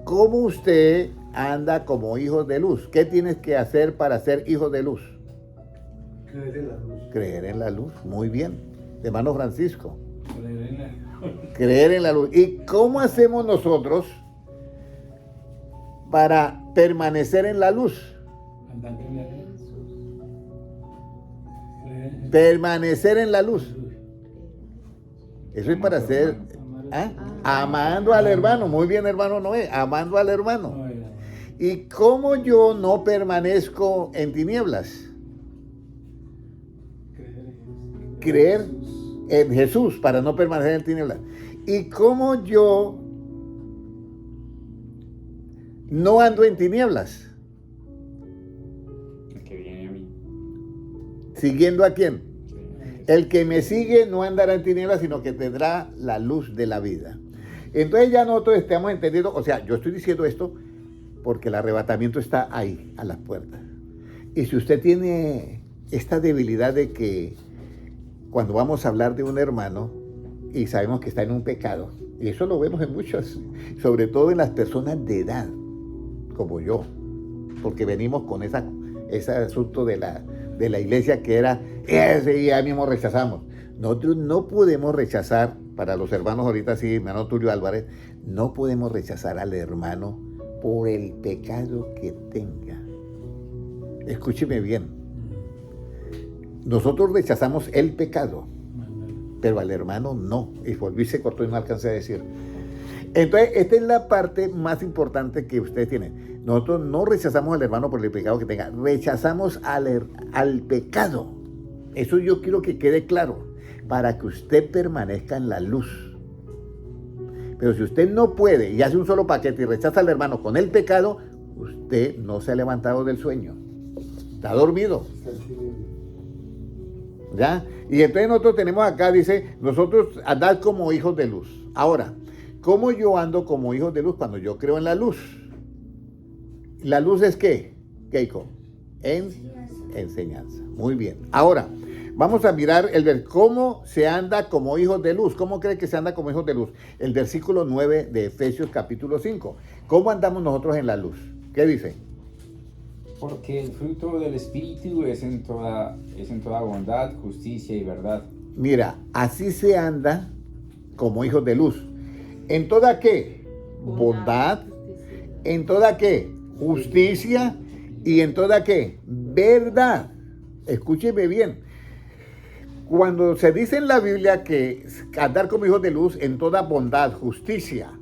¿cómo usted anda como hijos de luz? ¿Qué tienes que hacer para ser hijos de luz? Creer en la luz. Creer en la luz, muy bien. Hermano Francisco. Creer en la luz. Creer en la luz. ¿Y cómo hacemos nosotros para permanecer en la luz? Andando en la luz. Permanecer en la luz. Eso es para hacer, ¿ah? Amando al hermano. Muy bien, hermano Noé, amando al hermano. ¿Y cómo yo no permanezco en tinieblas? Creer en Jesús para no permanecer en tinieblas. ¿Y cómo yo no ando en tinieblas? El que viene a mí. ¿Siguiendo a quién? El que me sigue no andará en tinieblas, sino que tendrá la luz de la vida. Entonces ya nosotros estamos entendiendo, o sea, yo estoy diciendo esto porque el arrebatamiento está ahí, a las puertas. Y si usted tiene esta debilidad de que cuando vamos a hablar de un hermano y sabemos que está en un pecado, y eso lo vemos en muchos, sobre todo en las personas de edad, como yo, porque venimos con ese asunto de la iglesia que era, ese ya mismo rechazamos. Nosotros no podemos rechazar, para los hermanos ahorita sí, hermano Tulio Álvarez, no podemos rechazar al hermano por el pecado que tenga. Escúcheme bien. Nosotros rechazamos el pecado, pero al hermano no. Y volví, se cortó y no alcancé a decir. Entonces, esta es la parte más importante que ustedes tienen. Nosotros no rechazamos al hermano por el pecado que tenga, rechazamos al pecado. Eso yo quiero que quede claro, para que usted permanezca en la luz. Pero si usted no puede y hace un solo paquete y rechaza al hermano con el pecado, usted no se ha levantado del sueño. Está dormido. ¿Ya? Y entonces nosotros tenemos acá, dice, nosotros andad como hijos de luz. Ahora, ¿cómo yo ando como hijos de luz cuando yo creo en la luz? ¿La luz es qué, Keiko? Enseñanza. Muy bien. Ahora, vamos a mirar cómo se anda como hijos de luz. ¿Cómo cree que se anda como hijos de luz? El versículo 9 de Efesios capítulo 5. ¿Cómo andamos nosotros en la luz? ¿Qué dice? Porque el fruto del Espíritu es en toda bondad, justicia y verdad. Mira, así se anda como hijos de luz. ¿En toda qué? Bondad. ¿En toda qué? Justicia. ¿Y en toda qué? Verdad. Escúcheme bien. Cuando se dice en la Biblia que andar como hijos de luz en toda bondad, justicia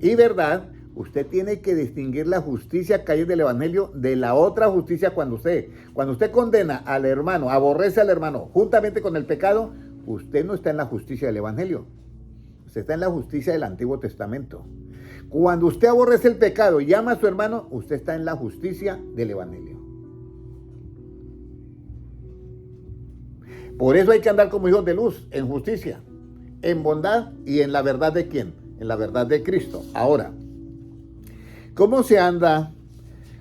y verdad, usted tiene que distinguir la justicia que hay del Evangelio de la otra justicia cuando usted condena al hermano, aborrece al hermano juntamente con el pecado, usted no está en la justicia del Evangelio. Usted está en la justicia del Antiguo Testamento. Cuando usted aborrece el pecado y ama a su hermano, usted está en la justicia del Evangelio. Por eso hay que andar como hijos de luz, en justicia, en bondad y en la verdad de ¿quién? En la verdad de Cristo. Ahora, ¿cómo se anda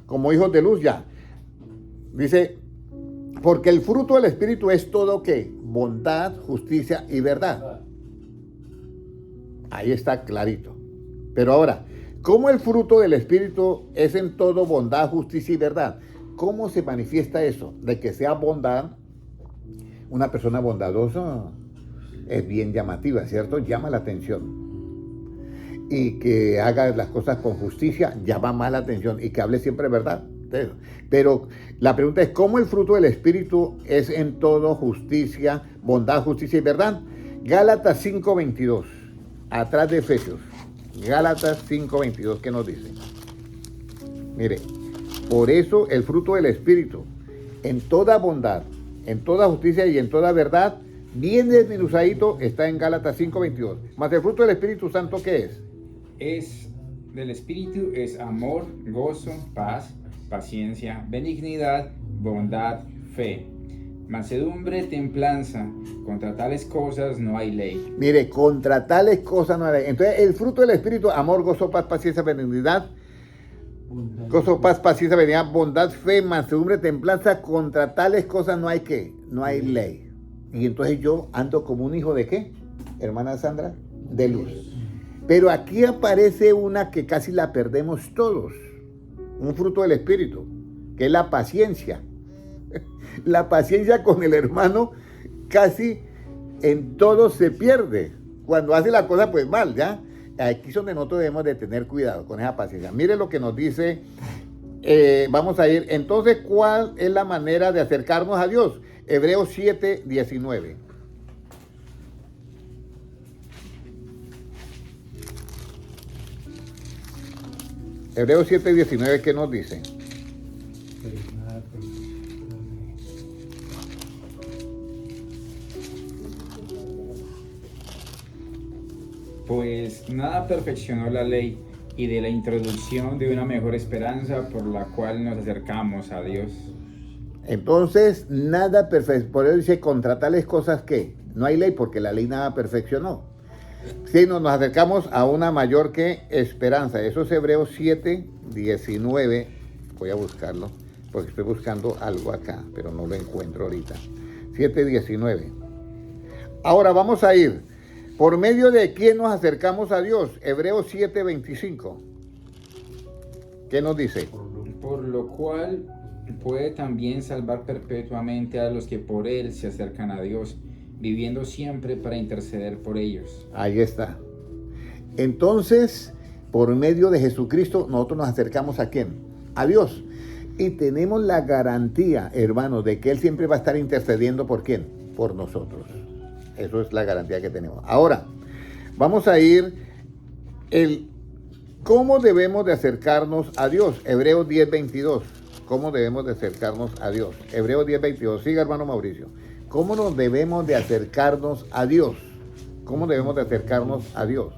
como hijos de luz? Ya, dice, porque el fruto del Espíritu es todo ¿qué? Bondad, justicia y verdad. Ahí está clarito. Pero ahora, ¿cómo el fruto del Espíritu es en todo bondad, justicia y verdad? ¿Cómo se manifiesta eso? De que sea bondad. Una persona bondadosa es bien llamativa, ¿cierto? Llama la atención. Y que haga las cosas con justicia llama más la atención. Y que hable siempre verdad. Pero la pregunta es, ¿cómo el fruto del Espíritu es en todo justicia, bondad, justicia y verdad? Gálatas 5:22, atrás de Efesios. Gálatas 5:22, ¿qué nos dice? Mire, por eso el fruto del Espíritu, en toda bondad, en toda justicia y en toda verdad, bien desmenuzadito, está en Gálatas 5:22. Más el fruto del Espíritu Santo, ¿qué es? Es del Espíritu es amor, gozo, paz, paciencia, benignidad, bondad, fe, mansedumbre, templanza. Contra tales cosas no hay ley. Mire, contra tales cosas no hay ley. Entonces, el fruto del Espíritu, amor, gozo, paz, paciencia, benignidad, gozo, paz, paciencia, benignidad, bondad, fe, mansedumbre, templanza. Contra tales cosas no hay ¿qué? No hay ley. Y entonces yo ando como un hijo de ¿qué? Hermana Sandra, de luz. Pero aquí aparece una que casi la perdemos todos. Un fruto del Espíritu, que es la paciencia. La paciencia con el hermano casi en todo se pierde. Cuando hace la cosa pues mal, ¿ya? Aquí es donde nosotros debemos de tener cuidado con esa paciencia. Mire lo que nos dice, vamos a ir. Entonces, ¿cuál es la manera de acercarnos a Dios? Hebreos 7:19. Hebreos 7:19, ¿qué nos dice? Pues nada perfeccionó la ley y de la introducción de una mejor esperanza por la cual nos acercamos a Dios. Entonces, nada perfecto. Por eso dice, contra tales cosas que no hay ley, porque la ley nada perfeccionó. Sino nos acercamos a una mayor que esperanza. Eso es Hebreos 7:19. Voy a buscarlo, porque estoy buscando algo acá, pero no lo encuentro ahorita. 7:19. Ahora vamos a ir. ¿Por medio de quién nos acercamos a Dios? Hebreos 7:25. ¿Qué nos dice? Por lo cual puede también salvar perpetuamente a los que por él se acercan a Dios, viviendo siempre para interceder por ellos. Ahí está. Entonces, por medio de Jesucristo, nosotros nos acercamos ¿a quién? A Dios. Y tenemos la garantía, hermanos, de que Él siempre va a estar intercediendo ¿por quién? Por nosotros. Eso es la garantía que tenemos. Ahora, vamos a ir ¿cómo debemos de acercarnos a Dios? Hebreos 10:22. ¿Cómo debemos de acercarnos a Dios? Hebreos 10:22. Siga, hermano Mauricio. ¿Cómo nos debemos de acercarnos a Dios? ¿Cómo debemos de acercarnos a Dios?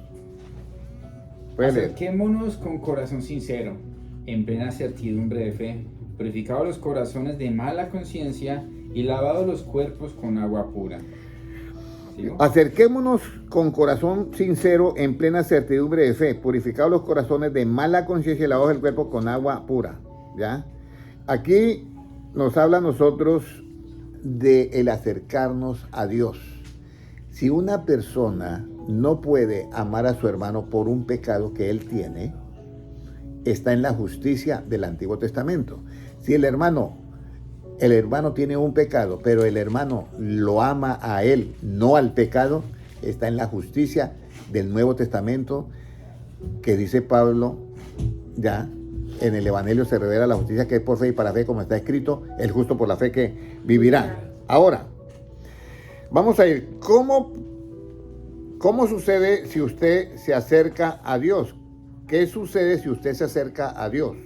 Puede leer. Acerquémonos con corazón sincero, en plena certidumbre de fe, purificados los corazones de mala conciencia y lavados los cuerpos con agua pura. ¿Sigo? Acerquémonos con corazón sincero, en plena certidumbre de fe, purificados los corazones de mala conciencia y lavados el cuerpo con agua pura. ¿Ya? Aquí nos habla a nosotros de el acercarnos a Dios. Si una persona no puede amar a su hermano por un pecado que él tiene, está en la justicia del Antiguo Testamento. Si el hermano tiene un pecado, pero el hermano lo ama a él, no al pecado, está en la justicia del Nuevo Testamento, que dice Pablo, ya en el Evangelio se revela la justicia que es por fe y para fe, como está escrito, el justo por la fe que vivirá. Ahora, vamos a ir, ¿cómo sucede si usted se acerca a Dios? ¿Qué sucede si usted se acerca a Dios?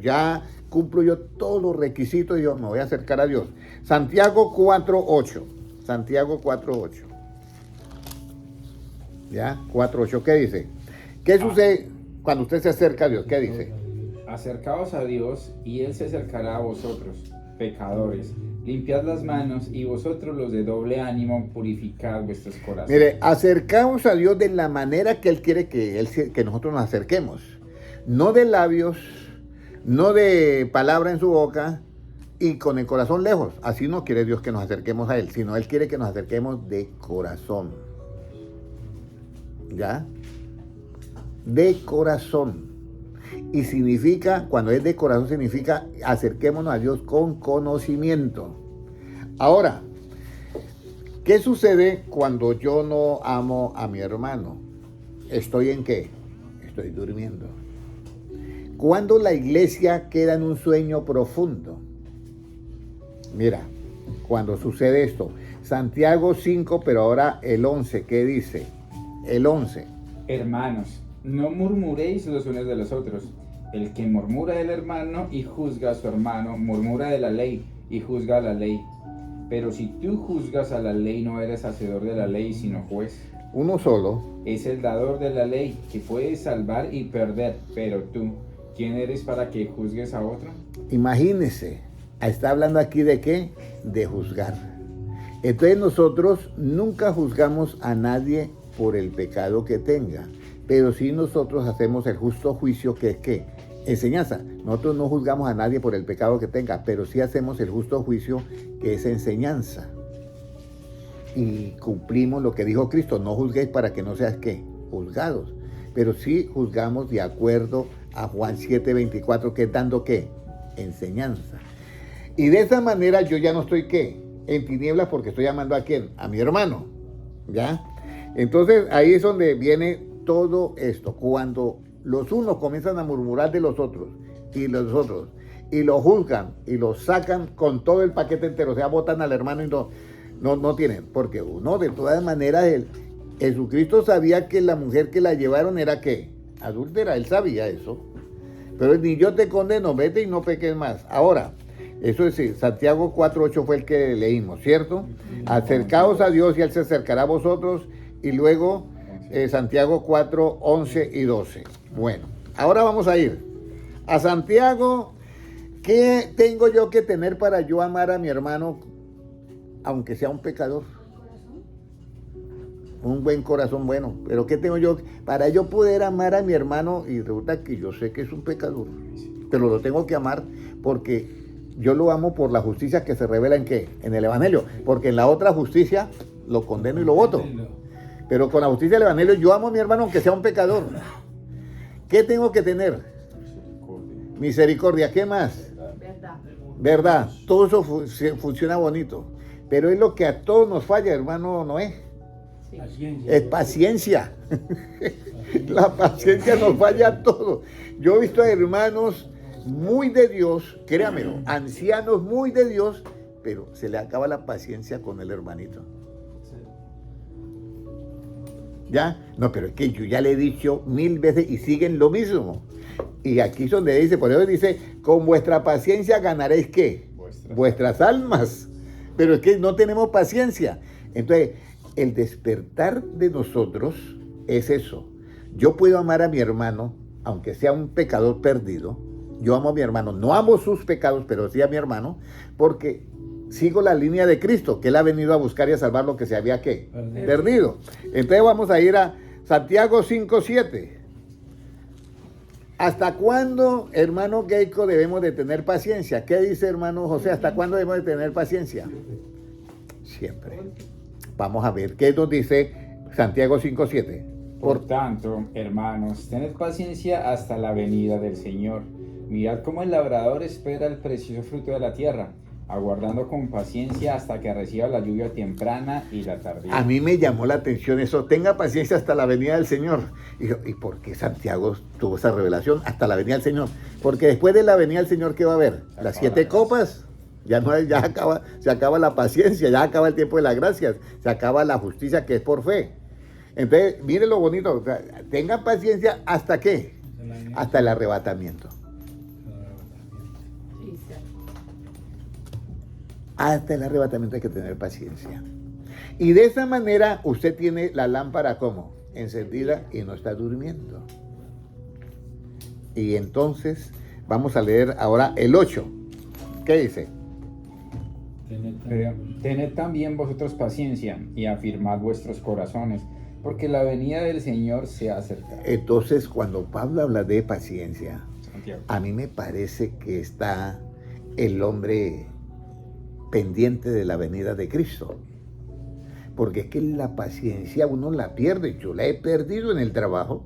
Ya cumplo yo todos los requisitos y yo me voy a acercar a Dios. Santiago 4:8. Santiago 4:8. ¿Ya? 4:8. ¿Qué dice? ¿Qué sucede cuando usted se acerca a Dios? ¿Qué dice? Acercaos a Dios y Él se acercará a vosotros, pecadores. Limpiad las manos y vosotros los de doble ánimo purificad vuestros corazones. Mire, acercamos a Dios de la manera que Él quiere que nosotros nos acerquemos. No de labios, no de palabra en su boca y con el corazón lejos. Así no quiere Dios que nos acerquemos a Él, sino Él quiere que nos acerquemos de corazón. ¿Ya? De corazón. Y significa, cuando es de corazón, significa acerquémonos a Dios con conocimiento. Ahora, ¿qué sucede cuando yo no amo a mi hermano? ¿Estoy en qué? Estoy durmiendo. Cuando la iglesia queda en un sueño profundo. Mira, cuando sucede esto. Santiago 5, pero ahora el 11, ¿qué dice? El 11. Hermanos, no murmuréis los unos de los otros. El que murmura del hermano y juzga a su hermano, murmura de la ley y juzga la ley. Pero si tú juzgas a la ley, no eres hacedor de la ley, sino juez. Uno solo. Es el dador de la ley, que puede salvar y perder. Pero tú, ¿quién eres para que juzgues a otro? Imagínese, está hablando aquí de qué, de juzgar. Entonces nosotros nunca juzgamos a nadie por el pecado que tenga, pero sí nosotros hacemos el justo juicio, que es qué, enseñanza. Nosotros no juzgamos a nadie por el pecado que tenga, pero sí hacemos el justo juicio, que es enseñanza. Y cumplimos lo que dijo Cristo: no juzguéis para que no seas qué, juzgados. Pero sí juzgamos de acuerdo a Juan 7:24, que es dando qué, enseñanza. Y de esa manera yo ya no estoy qué, en tinieblas, porque estoy amando a quién, a mi hermano, ¿ya? Entonces ahí es donde viene todo esto. Cuando los unos comienzan a murmurar de los otros y los otros, y lo juzgan y lo sacan con todo el paquete entero, o sea, botan al hermano y no tienen, porque uno de todas maneras, Jesucristo sabía que la mujer que la llevaron era qué, adúltera, él sabía eso. Pero ni yo te condeno, vete y no peques más. Ahora, eso es Santiago 4:8 fue el que leímos, ¿cierto? Acercaos a Dios y Él se acercará a vosotros. Y luego Santiago 4:11 y 12. Bueno, ahora vamos a ir a Santiago. ¿Qué tengo yo que tener para yo amar a mi hermano, aunque sea un pecador? Un buen corazón bueno. Pero ¿qué tengo yo para yo poder amar a mi hermano? Y resulta que yo sé que es un pecador, pero lo tengo que amar porque yo lo amo por la justicia que se revela en qué, en el Evangelio. Porque en la otra justicia lo condeno y lo voto. Pero con la justicia del Evangelio yo amo a mi hermano aunque sea un pecador. ¿Qué tengo que tener? Misericordia. ¿Qué más? Verdad. Todo eso funciona bonito. Pero es lo que a todos nos falla, hermano Noé. Es paciencia. La paciencia nos falla a todos. Yo he visto a hermanos muy de Dios, créamelo, ancianos muy de Dios, pero se le acaba la paciencia con el hermanito. ¿Ya? No, pero es que yo ya le he dicho 1000 veces y siguen lo mismo. Y aquí es donde dice, por eso dice, con vuestra paciencia ganaréis ¿qué? Vuestras almas. Pero es que no tenemos paciencia. Entonces, el despertar de nosotros es eso. Yo puedo amar a mi hermano, aunque sea un pecador perdido. Yo amo a mi hermano, no amo sus pecados, pero sí a mi hermano, porque sigo la línea de Cristo, que Él ha venido a buscar y a salvar lo que se había ¿qué? Perdido. Entonces vamos a ir a Santiago 5:7. ¿Hasta cuándo, hermano Geico, debemos de tener paciencia? ¿Qué dice hermano José? ¿Hasta cuándo debemos de tener paciencia? Siempre. Vamos a ver, ¿qué nos dice Santiago 5:7? Por tanto, hermanos, tened paciencia hasta la venida del Señor. Mirad cómo el labrador espera el precioso fruto de la tierra, aguardando con paciencia hasta que reciba la lluvia temprana y la tardía. A mí me llamó la atención eso, tenga paciencia hasta la venida del Señor. ¿Y por qué Santiago tuvo esa revelación? Hasta la venida del Señor. Porque después de la venida del Señor, ¿qué va a haber? Las 7 copas. Ya no hay, se acaba la paciencia, ya acaba el tiempo de las gracias, se acaba la justicia que es por fe. Entonces, mire lo bonito, o sea, tengan paciencia hasta qué, hasta el arrebatamiento. Hasta el arrebatamiento hay que tener paciencia. Y de esa manera usted tiene la lámpara como encendida y no está durmiendo. Y entonces vamos a leer ahora el 8. ¿Qué dice? Tened también vosotros paciencia y afirmad vuestros corazones, porque la venida del Señor se ha acercado. Entonces, cuando Pablo habla de paciencia, Santiago. a mí me parece que está el hombre pendiente de la venida de Cristo. Porque es que la paciencia uno la pierde. Yo la he perdido en el trabajo.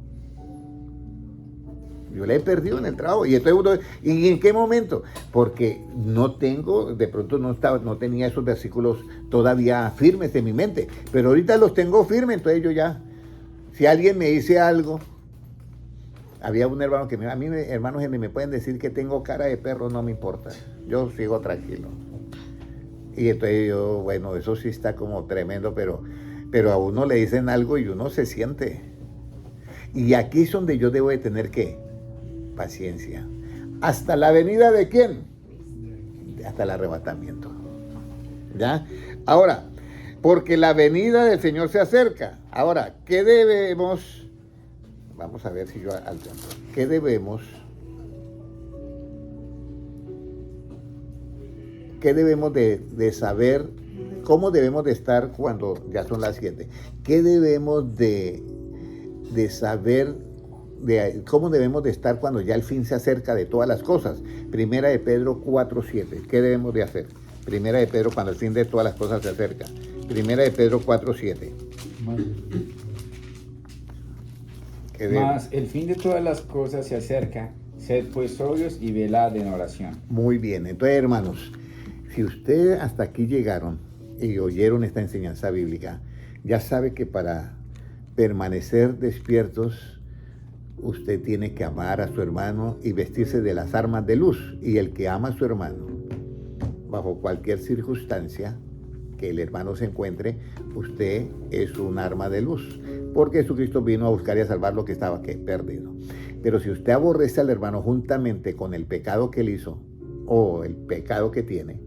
Y entonces ¿y en qué momento? Porque no tengo, de pronto no tenía esos versículos todavía firmes en mi mente, pero ahorita los tengo firmes, entonces yo ya, si alguien me dice algo, había un hermano que a mí hermanos que me pueden decir que tengo cara de perro, no me importa, yo sigo tranquilo. Y entonces yo, bueno, eso sí está como tremendo, pero a uno le dicen algo y uno se siente. Y aquí es donde yo debo de tener ¿qué? Paciencia. ¿Hasta la venida de quién? Hasta el arrebatamiento. ¿Ya? Ahora, porque la venida del Señor se acerca. Ahora, ¿qué debemos? Vamos a ver si yo alcanzo. ¿Qué debemos? ¿Qué debemos de saber? ¿Cómo debemos de estar cuando ya son las 7? ¿Qué debemos de saber? ¿Cómo debemos de estar cuando ya el fin se acerca de todas las cosas? Primera de Pedro 4:7. ¿Qué debemos de hacer? Primera de Pedro, cuando el fin de todas las cosas se acerca. Primera de Pedro 4:7. Mas el fin de todas las cosas se acerca. Sed pues sobrios y velad en oración. Muy bien. Entonces, hermanos, si ustedes hasta aquí llegaron y oyeron esta enseñanza bíblica, ya sabe que para permanecer despiertos, usted tiene que amar a su hermano y vestirse de las armas de luz. Y el que ama a su hermano, bajo cualquier circunstancia que el hermano se encuentre, usted es un arma de luz. Porque Jesucristo vino a buscar y a salvar lo que estaba perdido. Pero si usted aborrece al hermano juntamente con el pecado que él hizo o el pecado que tiene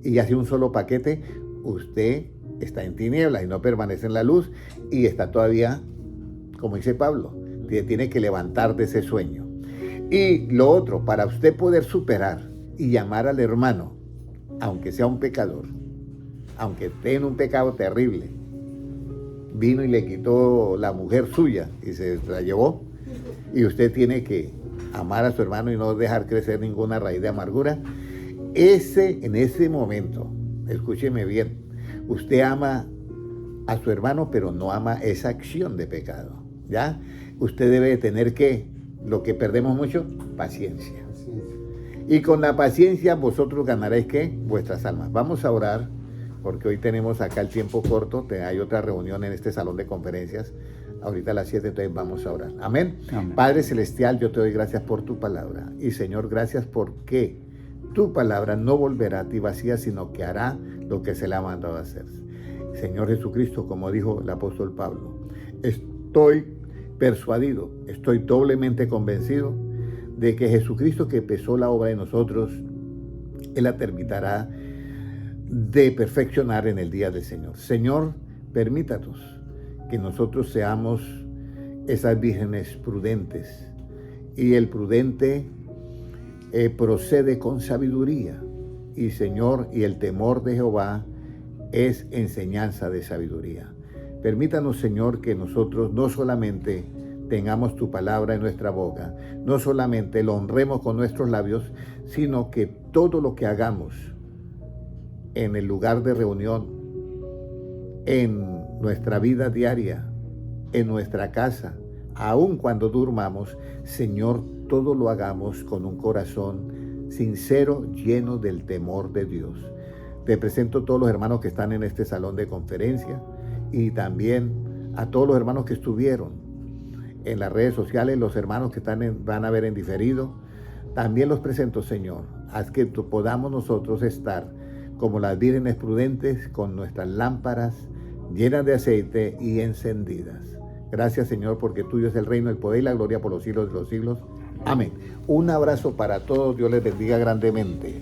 y hace un solo paquete, usted está en tinieblas y no permanece en la luz y está todavía, como dice Pablo, tiene que levantar de ese sueño. Y lo otro, para usted poder superar y amar al hermano, aunque sea un pecador, aunque esté en un pecado terrible, vino y le quitó la mujer suya y se la llevó, y usted tiene que amar a su hermano y no dejar crecer ninguna raíz de amargura. En ese momento, escúcheme bien, usted ama a su hermano, pero no ama esa acción de pecado, ¿ya? Usted debe tener lo que perdemos mucho, paciencia. Y con la paciencia vosotros ganaréis vuestras almas. Vamos a orar, porque hoy tenemos acá el tiempo corto, hay otra reunión en este salón de conferencias, ahorita a las 7, entonces vamos a orar. Amén. Amén. Padre Celestial, yo te doy gracias por tu palabra. Y Señor, gracias porque tu palabra no volverá a ti vacía, sino que hará lo que se le ha mandado a hacer. Señor Jesucristo, como dijo el apóstol Pablo, estoy persuadido, estoy doblemente convencido de que Jesucristo, que empezó la obra en nosotros, Él la terminará de perfeccionar en el día del Señor. Señor, permítanos que nosotros seamos esas vírgenes prudentes, y el prudente procede con sabiduría, y Señor, y el temor de Jehová es enseñanza de sabiduría. Permítanos, Señor, que nosotros no solamente tengamos tu palabra en nuestra boca, no solamente lo honremos con nuestros labios, sino que todo lo que hagamos en el lugar de reunión, en nuestra vida diaria, en nuestra casa, aun cuando durmamos, Señor, todo lo hagamos con un corazón sincero, lleno del temor de Dios. Te presento a todos los hermanos que están en este salón de conferencia y también a todos los hermanos que estuvieron en las redes sociales, los hermanos que van a ver en diferido. También los presento, Señor. Haz que podamos nosotros estar como las vírgenes prudentes, con nuestras lámparas llenas de aceite y encendidas. Gracias, Señor, porque tuyo es el reino, el poder y la gloria por los siglos de los siglos. Amén. Un abrazo para todos. Dios les bendiga grandemente.